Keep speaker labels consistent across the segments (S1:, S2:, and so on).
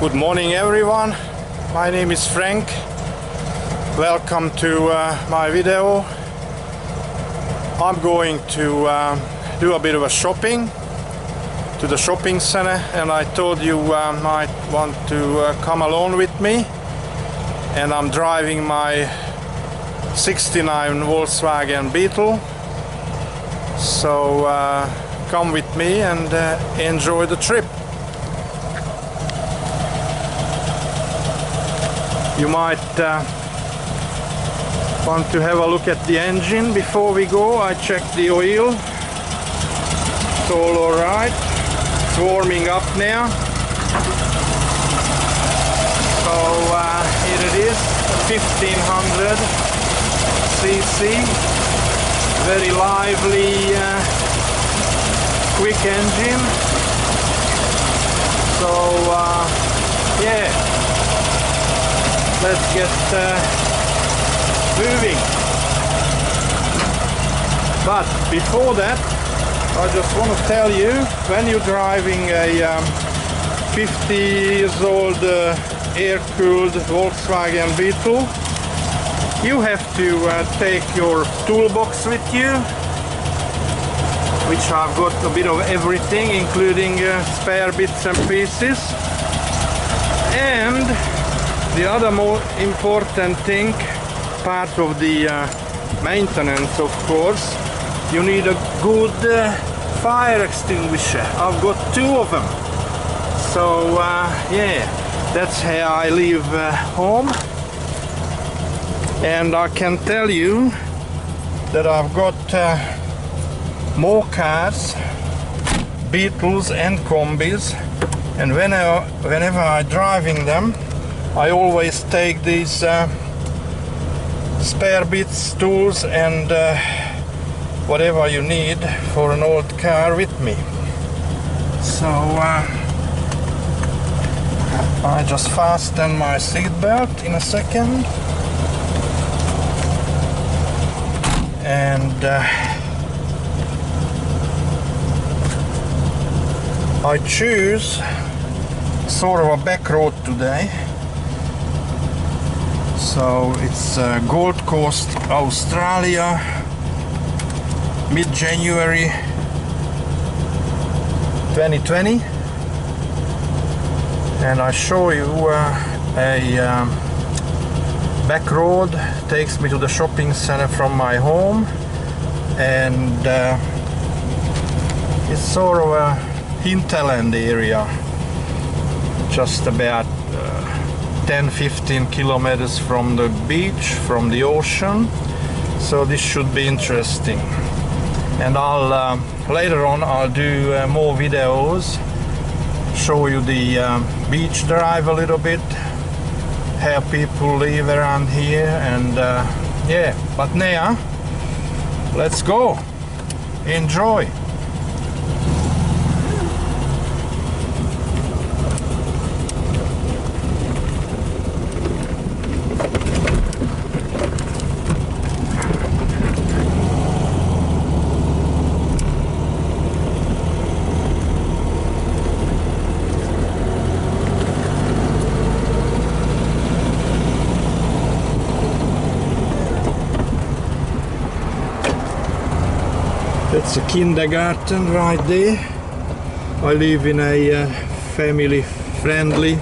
S1: Good morning everyone, my name is Frank. Welcome to my video. I'm going to do a bit of a shopping to the shopping center, and I told you might want to come along with me. And I'm driving my 69 Volkswagen Beetle, so come with me and enjoy the trip. You might want to have a look at the engine before we go. I checked the oil, it's all alright. It's warming up now. So here it is, 1500 cc, very lively, quick engine. So yeah, let's get moving. But before that, I just want to tell you, when you're driving a 50 years old air-cooled Volkswagen Beetle, you have to take your toolbox with you, which I've got a bit of everything, including spare bits and pieces. And the other more important thing, part of the maintenance, of course, you need a good fire extinguisher. I've got two of them. So yeah, that's how I leave home. And I can tell you that I've got more cars, Beetles and Combis, and whenever I'm driving them, I always take these spare bits, tools and whatever you need for an old car with me. So I just fasten my seat belt in a second, and I choose sort of a back road today. So it's Gold Coast, Australia, mid-January 2020, and I show you a back road takes me to the shopping center from my home, and it's sort of a hinterland area, just about 10-15 kilometers from the beach, from the ocean. So this should be interesting. And I'll later on I'll do more videos, show you the beach drive a little bit, how people live around here, and yeah. But now let's go, enjoy. It's a kindergarten right there. I live in a family-friendly,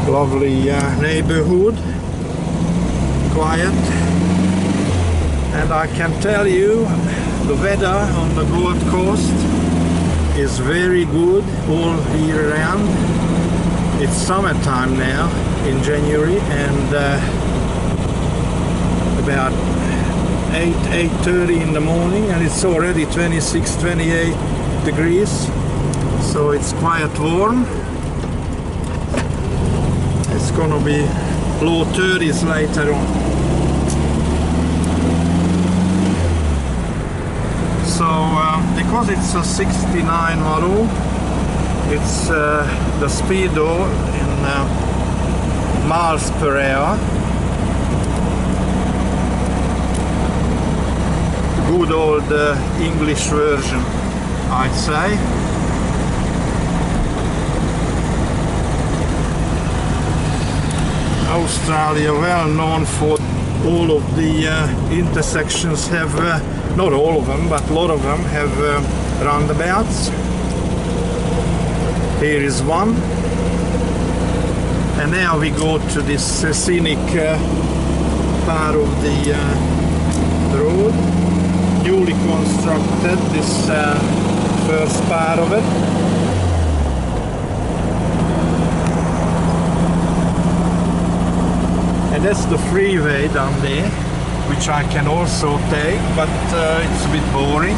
S1: lovely neighborhood, quiet. And I can tell you, the weather on the Gold Coast is very good all year round. It's summertime now in January, and about 8:30 in the morning, and it's already 26-28 degrees, so it's quite warm. It's gonna be low 30s later on. So because it's a 69 model, it's the speedo in miles per hour. Good old English version, I'd say. Australia well known for all of the intersections have, not all of them, but a lot of them have roundabouts. Here is one. And now we go to this scenic part of the road, newly constructed, this first part of it. And that's the freeway down there, which I can also take, but it's a bit boring.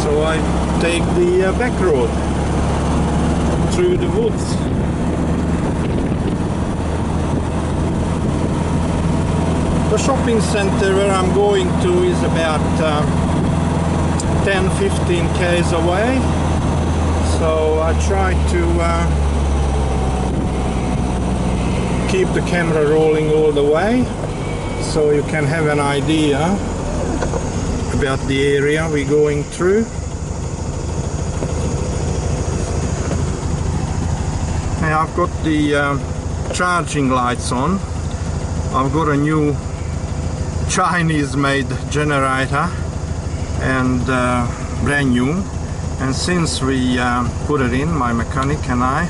S1: So I take the back road through the woods. The shopping center where I'm going to is about 10-15 k's away. So I try to keep the camera rolling all the way, so you can have an idea about the area we're going through. Now I've got the charging lights on. I've got a new Chinese made generator and brand new, and since we put it in, my mechanic and I,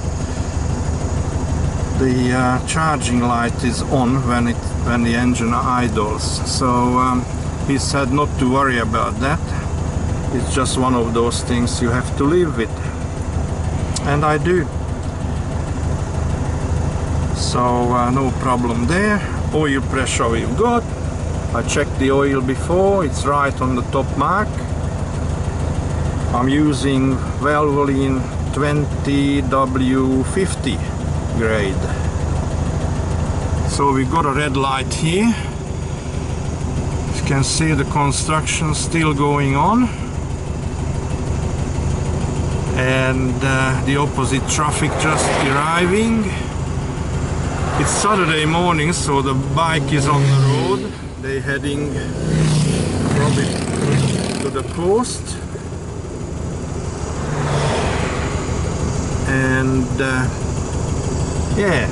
S1: the charging light is on when the engine idles. So he said not to worry about that. It's just one of those things you have to live with, and I do. So no problem there. Oil pressure we've got. I checked the oil before, it's right on the top mark. I'm using Valvoline 20W50 grade. So we've got a red light here. You can see the construction still going on, and the opposite traffic just arriving. It's Saturday morning, so the bike is on the road. They're heading probably to the coast, and yeah,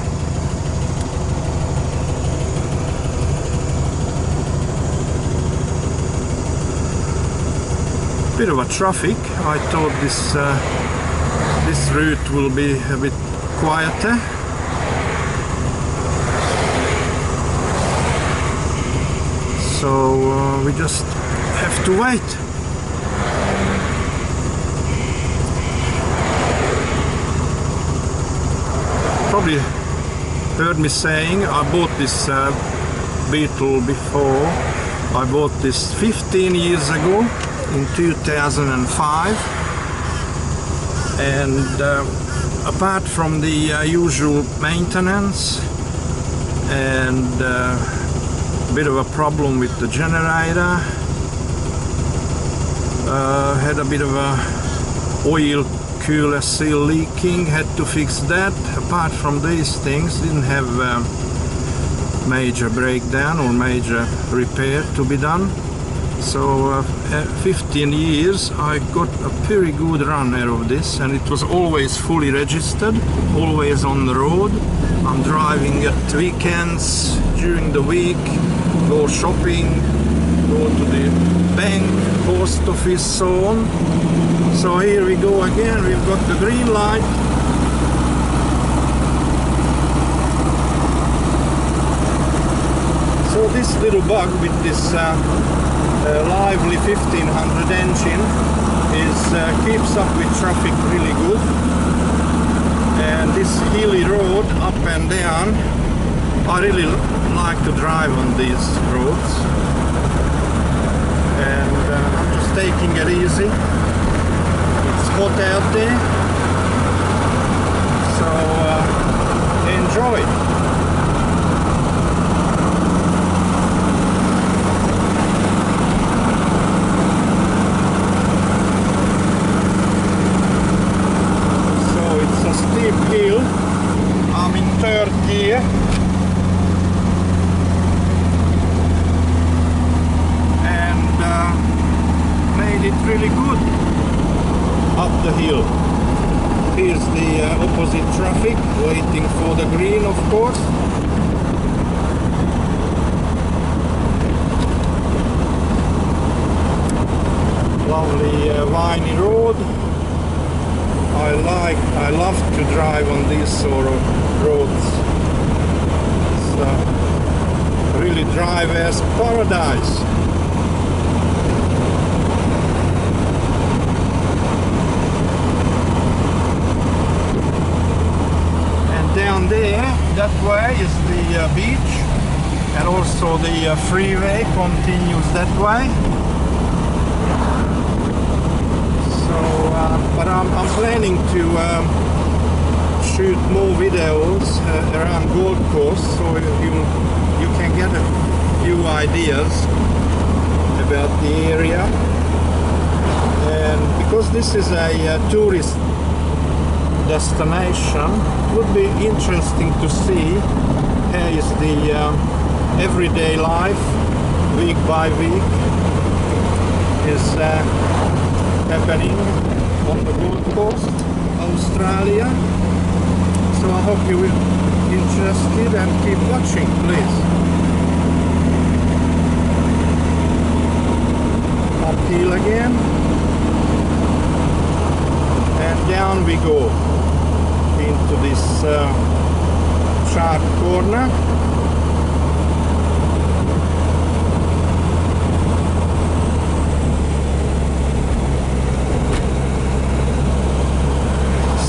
S1: bit of a traffic. I thought this route will be a bit quieter. So we just have to wait. Probably heard me saying I bought this Beetle before. I bought this 15 years ago in 2005, and apart from the usual maintenance and bit of a problem with the generator, had a bit of a oil cooler seal leaking, had to fix that. Apart from these things, didn't have major breakdown or major repair to be done. So 15 years I got a pretty good run out of this, and it was always fully registered, always on the road. I'm driving at weekends, during the week, go shopping, go to the bank, post office, so on. So here we go again, we've got the green light. So this little bug with this lively 1500 engine keeps up with traffic really good. And this hilly road up and down, I really like to drive on these roads, and I'm just taking it easy. It's hot out there, so enjoy. So it's a steep hill. I'm in third gear. Made it really good up the hill. Here's the opposite traffic waiting for the green, of course. windy road. I love to drive on these sort of roads. It's really driver's paradise. And down there, that way is the beach, and also the freeway continues that way. But I'm planning to shoot more videos around Gold Coast, so you can get a few ideas about the area. And because this is a tourist destination, it would be interesting to see how is the everyday life week by week is happening on the Gold Coast, Australia. So I hope you will be interested and keep watching, please. Uphill again, and down we go into this sharp corner.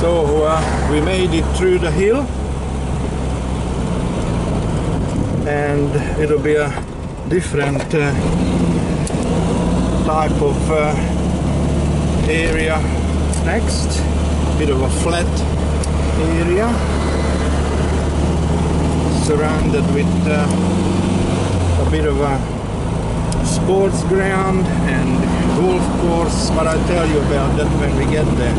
S1: So we made it through the hill, and it'll be a different type of area next. Bit of a flat area surrounded with a bit of a sports ground and golf course, but I'll tell you about that when we get there.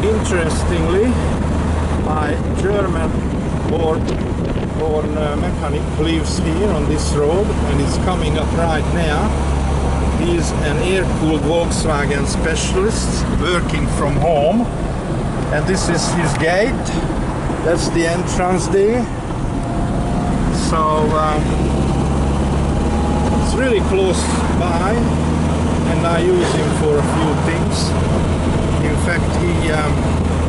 S1: Interestingly, my German-born mechanic lives here on this road, and is coming up right now. He's an air-cooled Volkswagen specialist working from home, and this is his gate. That's the entrance there. So it's really close by, and I use him for a few things. In fact,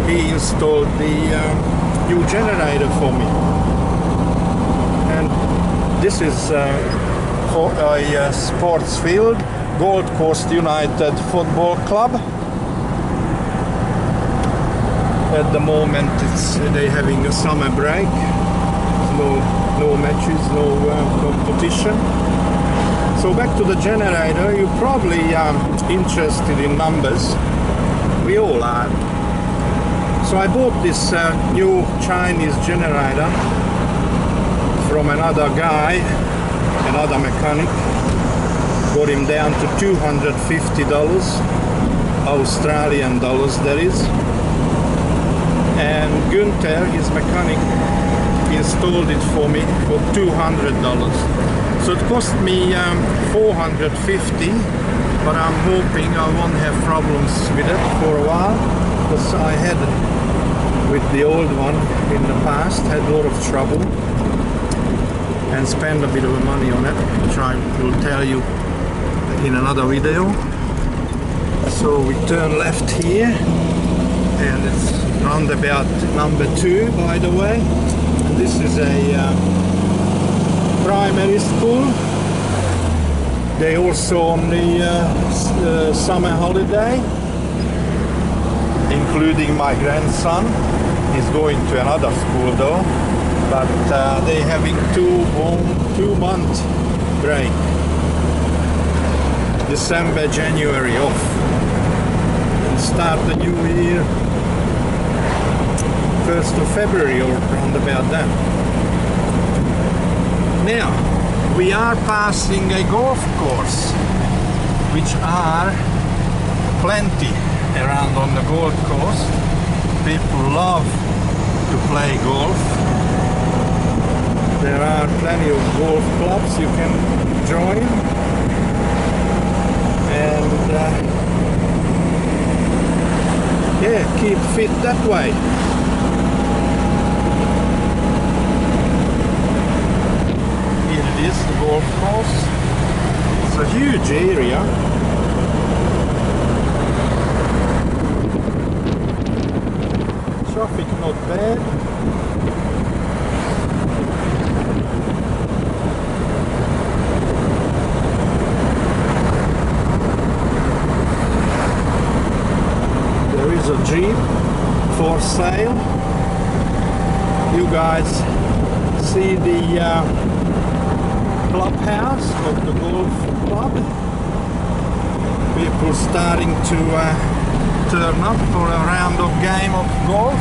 S1: he installed the new generator for me, and this is for a sports field, Gold Coast United Football Club. At the moment, they're having a summer break. No matches, no competition. So back to the generator. You're probably interested in numbers. We all are. So I bought this new Chinese generator from another guy, another mechanic. Got him down to $250, Australian dollars that is. And Günther, his mechanic, installed it for me for $200. So it cost me $450. But I'm hoping I won't have problems with it for a while, because I had with the old one in the past, had a lot of trouble and spent a bit of money on it, which I will tell you in another video. So we turn left here, and it's roundabout number 2, by the way. And this is a primary school. They also on the summer holiday, including my grandson. He's going to another school though, but they're having 2-month break. December, January off, and start the new year 1st of February or around about then. Now, we are passing a golf course, which are plenty around on the Gold Coast. People love to play golf. There are plenty of golf clubs you can join, and yeah, keep fit that way. golf course. It's a huge area. Traffic not bad. There is a Jeep for sale. You guys see the clubhouse of the golf club. People starting to turn up for a round of game of golf.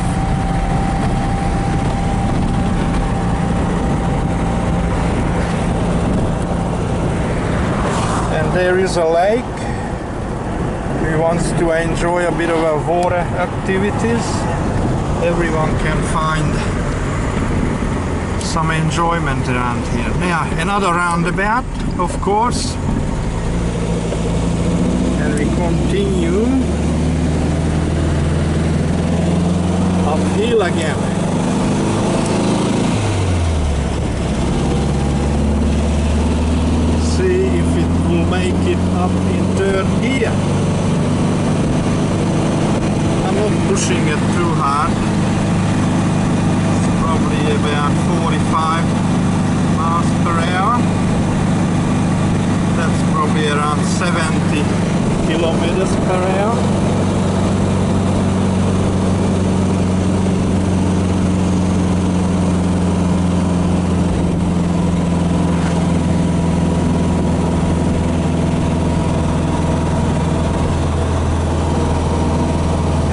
S1: And there is a lake. Who wants to enjoy a bit of a water activities? Everyone can find some enjoyment around here. Now another roundabout, of course, and we continue uphill again. See if it will make it up in third gear. I'm not pushing it too hard. Probably about 45 miles per hour. That's probably around 70 kilometers per hour.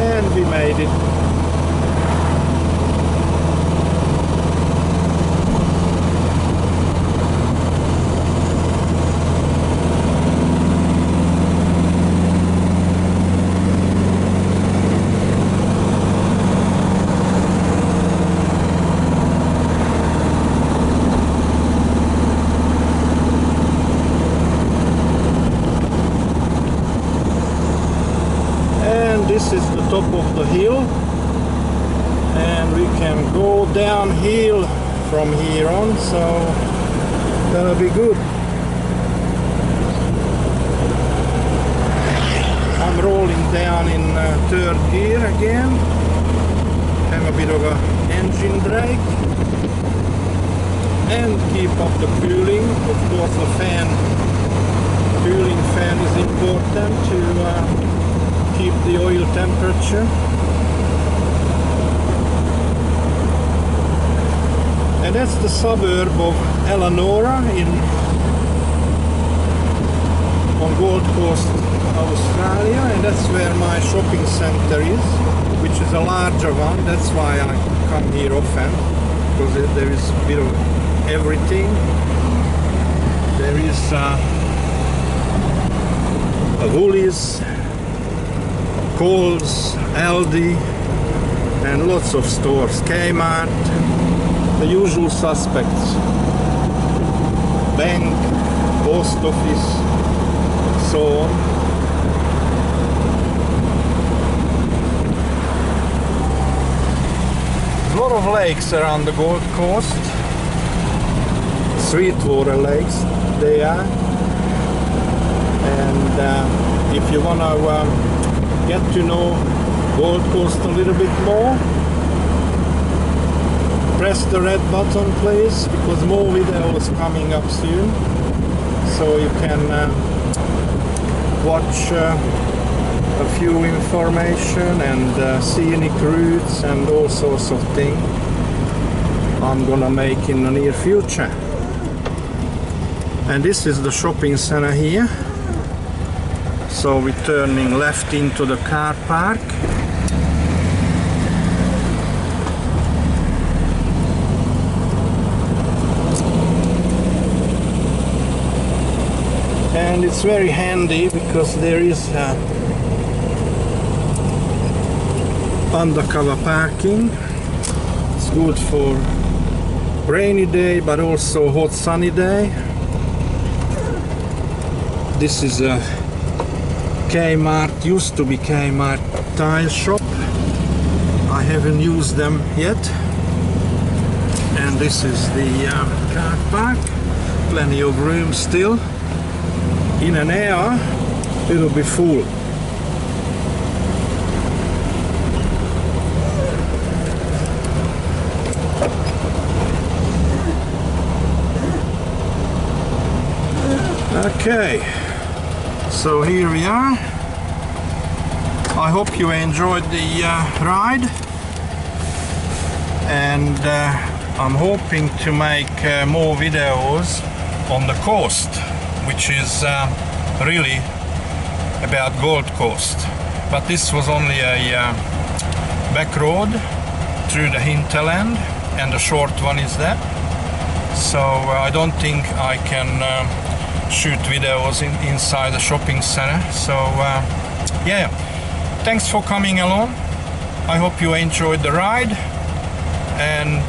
S1: And we made it. This is the top of the hill, and we can go downhill from here on, so that'll be good. I'm rolling down in third gear again. Have a bit of a engine brake and keep up the cooling. Of course, the cooling fan is important to keep the oil temperature. And that's the suburb of Elanora on Gold Coast, Australia, and that's where my shopping center is, which is a larger one. That's why I come here often, because there is a bit of everything. There is a Woolies, Coles, Aldi, and lots of stores, Kmart, the usual suspects, bank, post office, so on. A lot of lakes around the Gold Coast, sweetwater lakes they are, and if you want to get to know Gold Coast a little bit more, press the red button please, because more videos coming up soon, so you can watch a few information and scenic routes and all sorts of things I'm gonna make in the near future. And this is the shopping center here. So we're turning left into the car park. And it's very handy because there is undercover parking. It's good for rainy day but also hot sunny day. This is a Kmart, used to be Kmart tile shop. I haven't used them yet. And this is the car park. plenty of room still. In an hour it'll be full. Okay, so here we are. I hope you enjoyed the ride, and I'm hoping to make more videos on the coast, which is really about Gold Coast. But this was only a back road through the hinterland, and the short one is that. So I don't think I can shoot videos inside the shopping center. So yeah, thanks for coming along. I hope you enjoyed the ride, and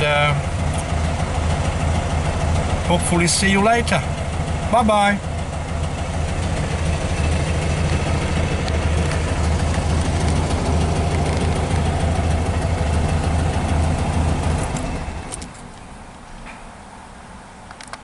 S1: hopefully see you later. Bye bye.